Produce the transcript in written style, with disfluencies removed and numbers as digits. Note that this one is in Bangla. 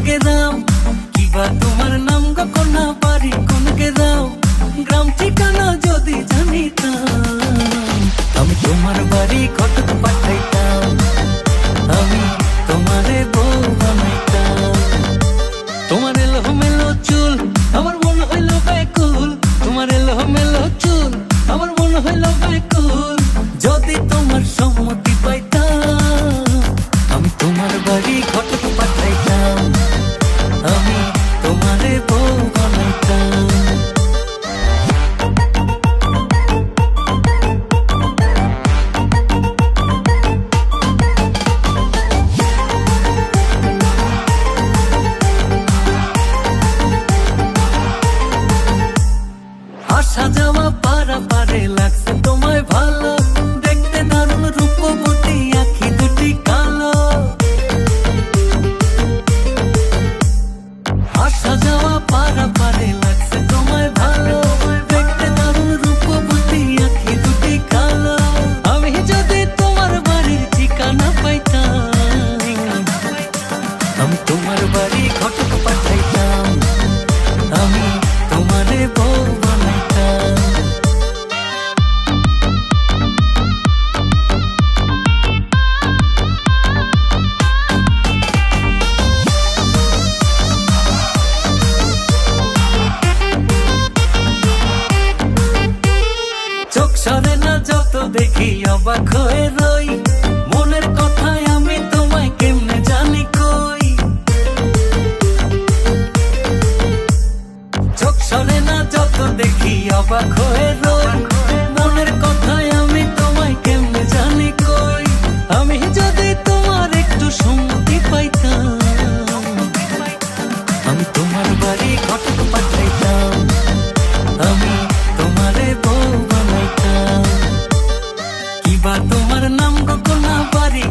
গ্রাম, কিবা তোমার নাম গো কোনা বাড়ি কোন গ্রাম, গ্রাম ঠিকানা যদি জানিতাম আমি তোমার বাড়ি ঘটক পাঠাইতাম, আমি তোমারে বউ বানাইতাম। তোমার এলোমেলো চুল আমার মন হইল ব্যাকুল, তোমার এলোমেলো চুল আমার মন হইল ব্যাকুল, যদি তোমার সম্মতি পাইতাম আমি তোমার বাড়ি ঘটক পাঠাইতাম, আমি তোমারে বউ বানাইতাম। আসা যাওয়া পারাপারে লাগছে তোমায় ভালো, দেখতে দারুণ রূপবতী আঁখি দুটি কালো। আসা যাওয়া পারাপারে লাগছে তোমায় ভালো, দেখতে দারুণ রূপবতী আঁখি দুটি কালো। আমি যদি তোমার বাড়ির ঠিকানা পাইতাম আমি তোমার বাড়ি ঘটক পাঠাইতাম, আমি তোমারে বউ বানাইতাম। চোখ সরে না যত দেখি অবাক হয়ে রই, মনের কথায় আমি তোমায় কেমনে জানি কই। চোখ সরে না যত দেখি অবাক হয়ে রই, মনের কথায় আমি তোমায় কেমনে জানি কই। আমি যদি তোমার একটু সম্মতি পাইতাম আমি তোমার বাড়ি ঘটক পাঠাইতাম, আমি তোমারে বউ বানাইতাম। কিবা তোমার নাম গো কোনা বাড়ি